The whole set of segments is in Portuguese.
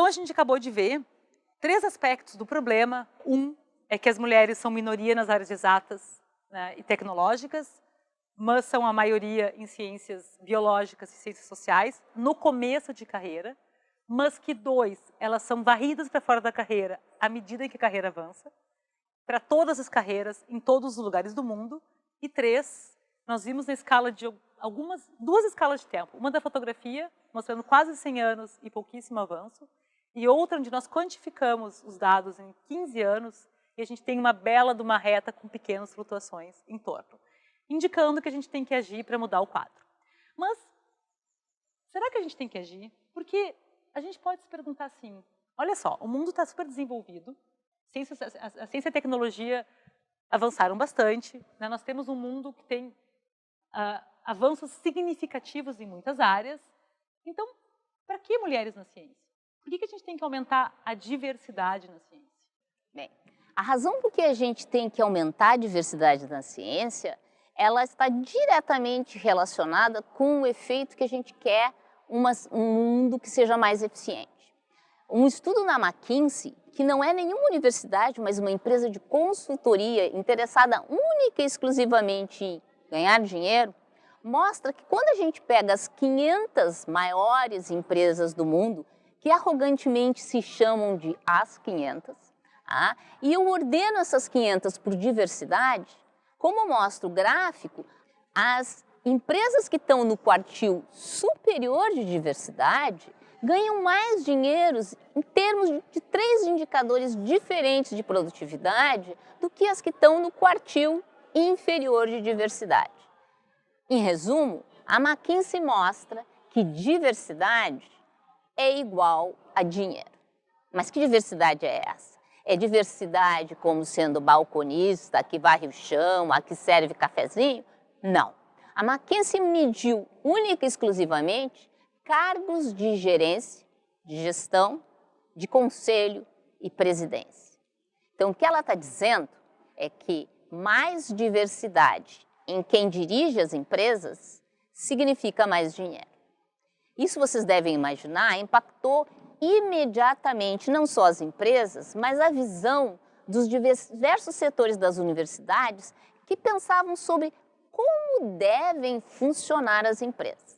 a gente acabou de ver 3 aspectos do problema. Um é que as mulheres são minoria nas áreas exatas, né, e tecnológicas, mas são a maioria em ciências biológicas e ciências sociais, no começo de carreira, mas que 2, elas são varridas para fora da carreira à medida em que a carreira avança, para todas as carreiras, em todos os lugares do mundo. E 3, nós vimos na escala de 2 escalas de tempo. Uma da fotografia, mostrando quase 100 anos e pouquíssimo avanço, e outra onde nós quantificamos os dados em 15 anos, e a gente tem uma bela de uma reta com pequenas flutuações em torno, indicando que a gente tem que agir para mudar o quadro. Mas, será que a gente tem que agir? Porque a gente pode se perguntar assim, olha só, o mundo está super desenvolvido, a ciência e a tecnologia avançaram bastante, né? Nós temos um mundo que tem avanços significativos em muitas áreas. Então, para que mulheres na ciência? Por que a gente tem que aumentar a diversidade na ciência? Bem, a razão por que a gente tem que aumentar a diversidade na ciência, ela está diretamente relacionada com o efeito que a gente quer um mundo que seja mais eficiente. Um estudo na McKinsey, que não é nenhuma universidade, mas uma empresa de consultoria interessada única e exclusivamente em ganhar dinheiro, mostra que quando a gente pega as 500 maiores empresas do mundo, que arrogantemente se chamam de as 500, e eu ordeno essas 500 por diversidade, como mostra o gráfico, as empresas que estão no quartil superior de diversidade ganham mais dinheiro em termos de 3 indicadores diferentes de produtividade do que as que estão no quartil inferior de diversidade. Em resumo, a McKinsey mostra que diversidade é igual a dinheiro. Mas que diversidade é essa? É diversidade como sendo balconista, a que varre o chão, a que serve cafezinho? Não. A McKinsey mediu única e exclusivamente cargos de gerência, de gestão, de conselho e presidência. Então, o que ela está dizendo é que mais diversidade em quem dirige as empresas significa mais dinheiro. Isso, vocês devem imaginar, impactou imediatamente não só as empresas, mas a visão dos diversos setores das universidades que pensavam sobre como devem funcionar as empresas.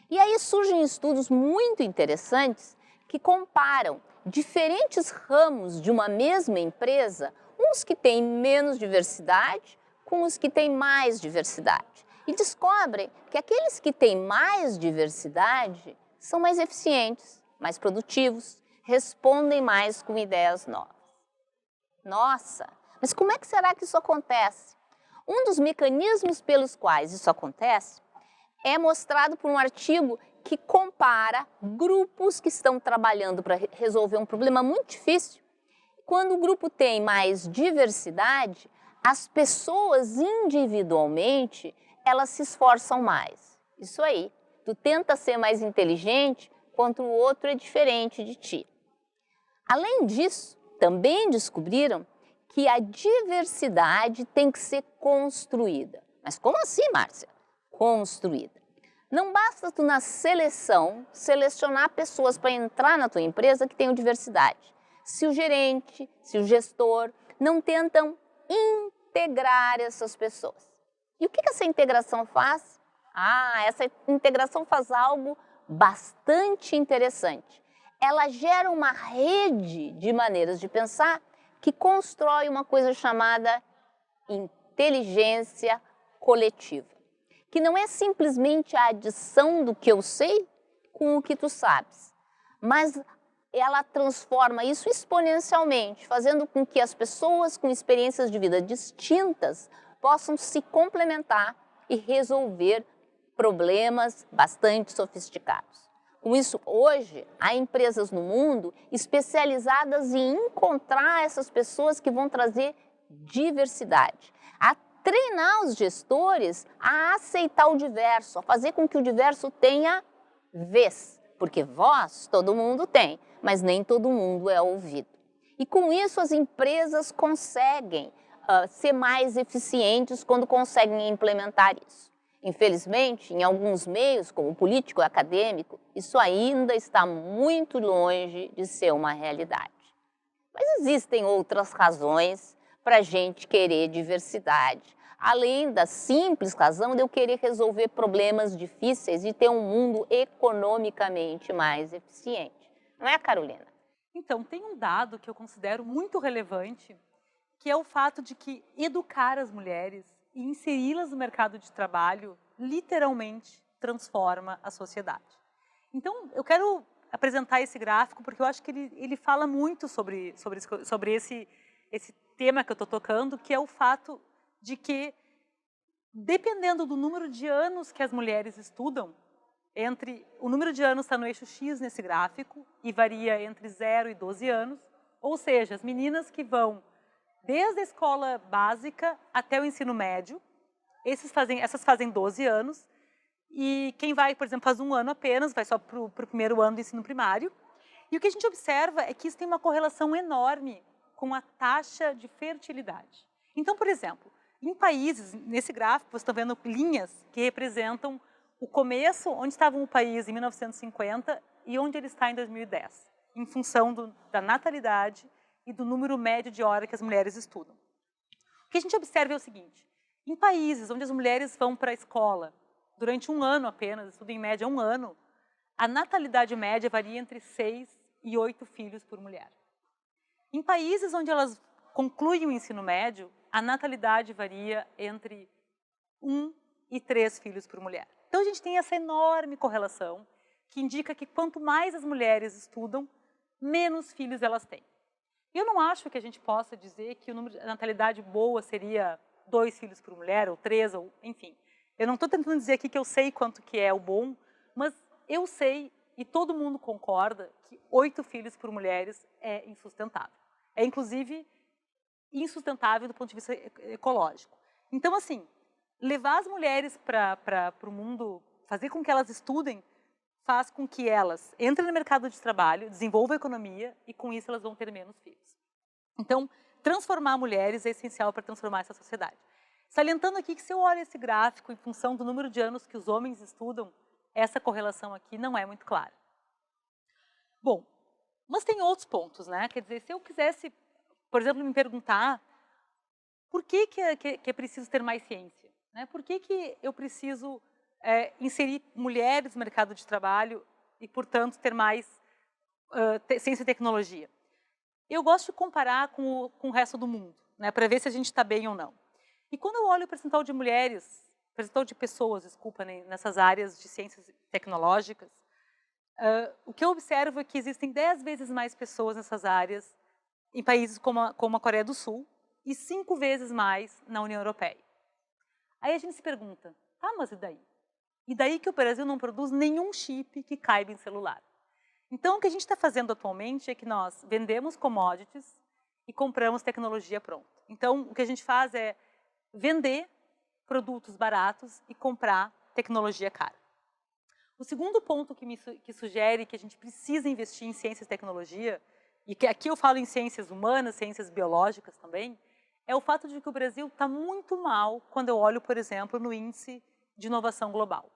E aí surgem estudos muito interessantes que comparam diferentes ramos de uma mesma empresa, uns que têm menos diversidade com os que têm mais diversidade. E descobrem que aqueles que têm mais diversidade são mais eficientes, mais produtivos, respondem mais com ideias novas. Nossa, mas como é que será que isso acontece? Um dos mecanismos pelos quais isso acontece é mostrado por um artigo que compara grupos que estão trabalhando para resolver um problema muito difícil. Quando o grupo tem mais diversidade, as pessoas individualmente, elas se esforçam mais. Isso aí, tu tenta ser mais inteligente, enquanto o outro é diferente de ti. Além disso, também descobriram que a diversidade tem que ser construída. Mas como assim, Márcia? Construída. Não basta tu na seleção selecionar pessoas para entrar na tua empresa que tenham diversidade. Se o gerente, se o gestor não tentam integrar essas pessoas. E o que essa integração faz? Essa integração faz algo bastante interessante. Ela gera uma rede de maneiras de pensar que constrói uma coisa chamada inteligência coletiva, que não é simplesmente a adição do que eu sei com o que tu sabes, mas ela transforma isso exponencialmente, fazendo com que as pessoas com experiências de vida distintas possam se complementar e resolver problemas bastante sofisticados. Com isso, hoje, há empresas no mundo especializadas em encontrar essas pessoas que vão trazer diversidade, a treinar os gestores a aceitar o diverso, a fazer com que o diverso tenha vez, porque voz todo mundo tem, mas nem todo mundo é ouvido. E com isso as empresas conseguem ser mais eficientes quando conseguem implementar isso. Infelizmente, em alguns meios, como o político e acadêmico, isso ainda está muito longe de ser uma realidade. Mas existem outras razões para a gente querer diversidade, além da simples razão de eu querer resolver problemas difíceis e ter um mundo economicamente mais eficiente. Não é, Carolina? Então, tem um dado que eu considero muito relevante, que é o fato de que educar as mulheres e inseri-las no mercado de trabalho literalmente transforma a sociedade. Então, eu quero apresentar esse gráfico porque eu acho que ele fala muito sobre esse tema que eu estou tocando, que é o fato de que, dependendo do número de anos que as mulheres estudam, o número de anos está no eixo X nesse gráfico e varia entre 0 e 12 anos, ou seja, as meninas que vão desde a escola básica até o ensino médio, essas fazem 12 anos, e quem vai, por exemplo, faz um ano apenas, vai só para o primeiro ano do ensino primário. E o que a gente observa é que isso tem uma correlação enorme com a taxa de fertilidade. Então, por exemplo, em países, nesse gráfico, vocês estão vendo linhas que representam o começo, onde estava o país em 1950 e onde ele está em 2010, em função da natalidade e do número médio de hora que as mulheres estudam. O que a gente observa é o seguinte: em países onde as mulheres vão para a escola durante um ano apenas, estudam em média um ano, a natalidade média varia entre 6 e 8 filhos por mulher. Em países onde elas concluem o ensino médio, a natalidade varia entre 1 e 3 filhos por mulher. Então a gente tem essa enorme correlação que indica que quanto mais as mulheres estudam, menos filhos elas têm. Eu não acho que a gente possa dizer que o número de natalidade boa seria 2 filhos por mulher, ou 3, ou enfim. Eu não estou tentando dizer aqui que eu sei quanto que é o bom, mas eu sei, e todo mundo concorda, que 8 filhos por mulheres é insustentável. É, inclusive, insustentável do ponto de vista ecológico. Então, assim, levar as mulheres para o mundo, fazer com que elas estudem, faz com que elas entrem no mercado de trabalho, desenvolvam a economia e, com isso, elas vão ter menos filhos. Então, transformar mulheres é essencial para transformar essa sociedade. Salientando aqui que, se eu olho esse gráfico em função do número de anos que os homens estudam, essa correlação aqui não é muito clara. Bom, mas tem outros pontos, né? Quer dizer, se eu quisesse, por exemplo, me perguntar por que é preciso ter mais ciência? Né? Por que eu preciso inserir mulheres no mercado de trabalho e, portanto, ter mais ciência e tecnologia? Eu gosto de comparar com o resto do mundo, né, para ver se a gente está bem ou não. E quando eu olho o percentual de mulheres, percentual de pessoas, desculpa, né, nessas áreas de ciências tecnológicas, o que eu observo é que existem 10 vezes mais pessoas nessas áreas em países como a Coreia do Sul e 5 vezes mais na União Europeia. Aí a gente se pergunta, tá, mas e daí? E daí que o Brasil não produz nenhum chip que caiba em celular. Então, o que a gente está fazendo atualmente é que nós vendemos commodities e compramos tecnologia pronta. Então, o que a gente faz é vender produtos baratos e comprar tecnologia cara. O segundo ponto que sugere que a gente precisa investir em ciência e tecnologia, e que aqui eu falo em ciências humanas, ciências biológicas também, é o fato de que o Brasil está muito mal quando eu olho, por exemplo, no índice de inovação global.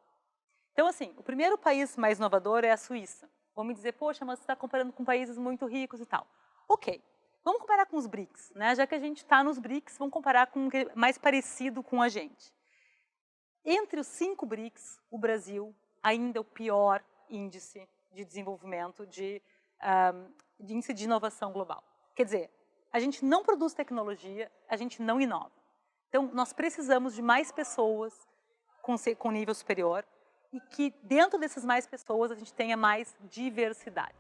Então, assim, o primeiro país mais inovador é a Suíça. Vão me dizer, poxa, mas você está comparando com países muito ricos e tal. Ok, vamos comparar com os BRICS, né? Já que a gente está nos BRICS, vamos comparar com o que é mais parecido com a gente. Entre os 5 BRICS, o Brasil ainda é o pior índice de desenvolvimento, de índice de inovação global. Quer dizer, a gente não produz tecnologia, a gente não inova. Então, nós precisamos de mais pessoas com nível superior e que dentro dessas mais pessoas a gente tenha mais diversidade.